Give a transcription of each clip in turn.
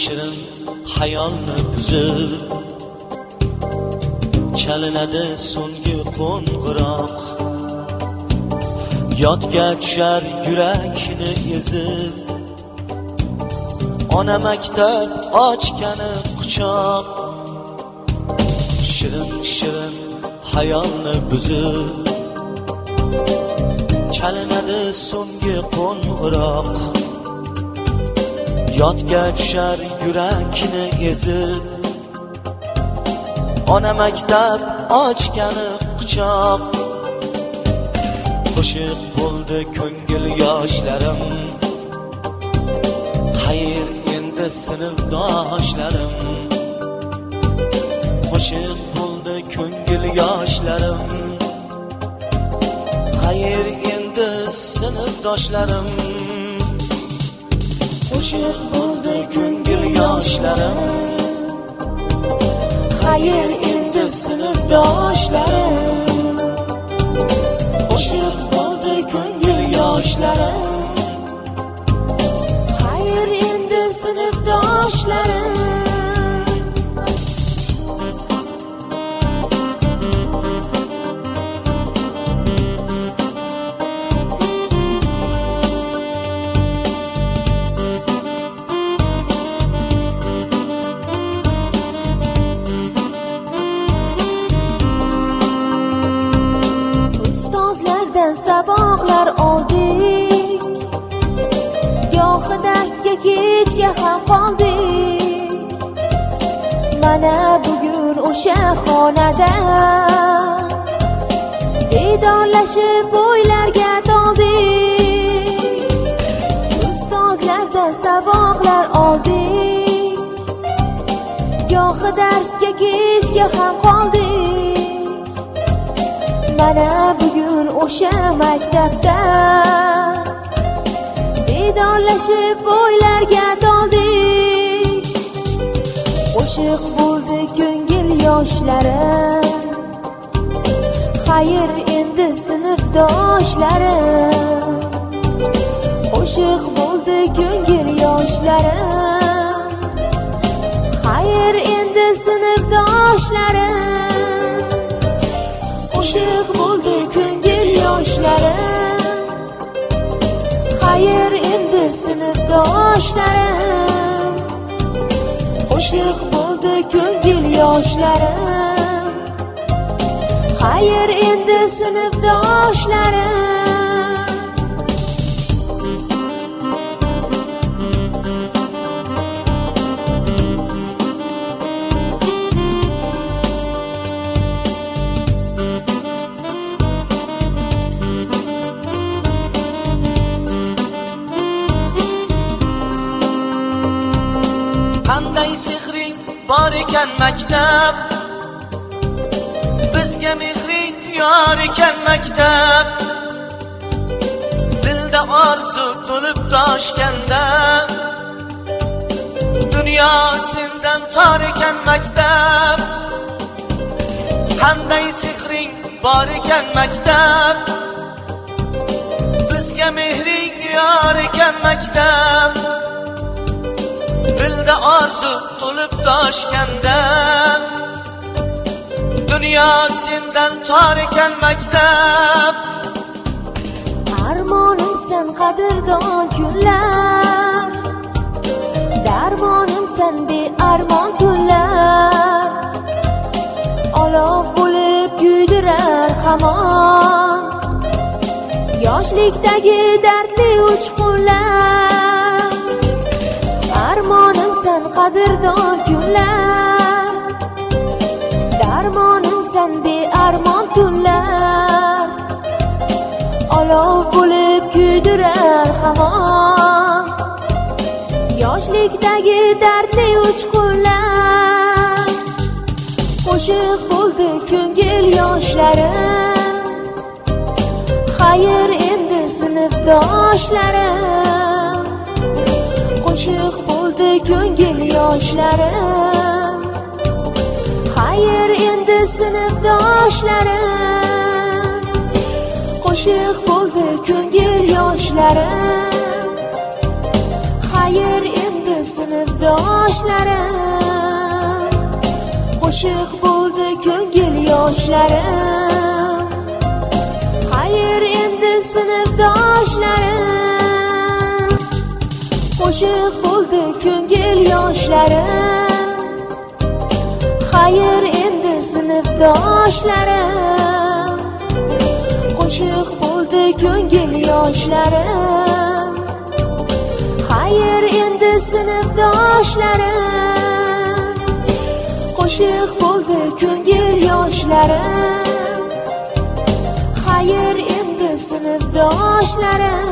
shirin hayolni buzib chalinadi so'nggi qo'ng'iroq yodga tushar yurakni ezib ona maktab ochgani quchoq shirin shirin hayolni buzib chalinadi so'nggi qo'ng'iroq yodga tushar yurakni ezib ona maktab ochgani quchoq qo'shiq bo'ldi ko'ngil yoshlarim xayr endi sinfdoshlarim qo'shiq bo'ldi ko'ngil yoshlarim xayr endi sinfdoshlarim qo'shiq bo'ldi ko'ngil yoshlarim xayr endi sinfdoshlarim qo'shiq bo'ldi ko'ngil yoshlarim xayr endi sinfdoshlarim saboqlar oldik gohi darsga kechga ham qoldik mana bugun o'sha xonada diydorlashib o'ylarga toldik ustozlardan saboqlar oldik gohi darsga kechga ham qoldik mana bugun o'sha maktabda diydorlashib o'ylarga toldik qo'shiq bo'ldi ko'ngil yoshlarim xayr endi sinfdoshlarim qo'shiq bo'ldi ko'ngil yoshlarim xayr endi sinfdoshlarim qo'shiq bo'ldi ko'ngil yoshlarim xayr endi sinfdoshlarim qo'shiq bo'ldi ko'ngil yoshlarim xayr endi sinfdoshlarim qanday sehring bor ekan maktab bizga mehring yor ekan maktab dilda orzu to'lib toshganda dunyo sendan tor ekan maktab qanday sehring bor ekan maktab bizga mehring yor ekan maktab dilda orzu to'lib toshganda dunyo sendan tor ekan maktab armonimsan qadrdon kunlar darmonimsan bearmon tunlar olov bo'lib kuydirar hamon yoshlikdagi dardli uchqunlar armonimsan qadrdon kunlar darmonimsan bearmon tunlar olov bo'lib kuydirar hamon yoshlikdagi dardli uchqunlar qo'shiq bo'ldi ko'ngil yoshlarim xayr endi sinfdoshlarim qo'shiq bo'ldi ko'ngil yoshlarim xayr endi sinfdoshlarim qo'shiq bo'ldi ko'ngil yoshlarim xayr endi sinfdoshlarim, qo'shiq bo'ldi ko'ngil yoshlarim. Xayr endi sinfdoshlarim, qo'shiq bo'ldi ko'ngil yoshlarim. Xayr endi sinfdoshlarim, qo'shiq bo'ldi ko'ngil yoshlarim. Xayr endi sinfdoshlarim, qo'shiq bo'ldi ko'ngil yoshlarim. Xayr endi sinfdoshlarim,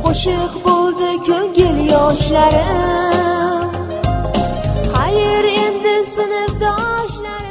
qo'shiq bo'ldi ko'ngil yoshlarim. Xayr endi sinfdoshlarim.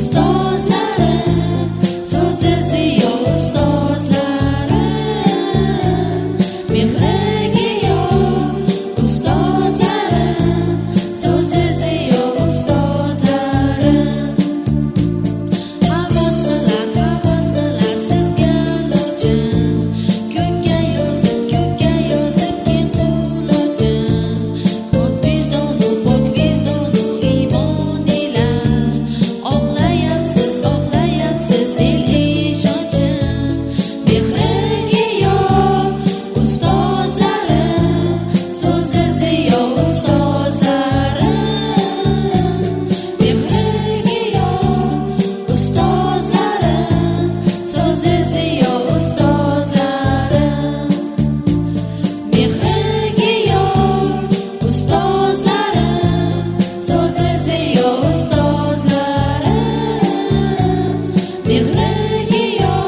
Stop.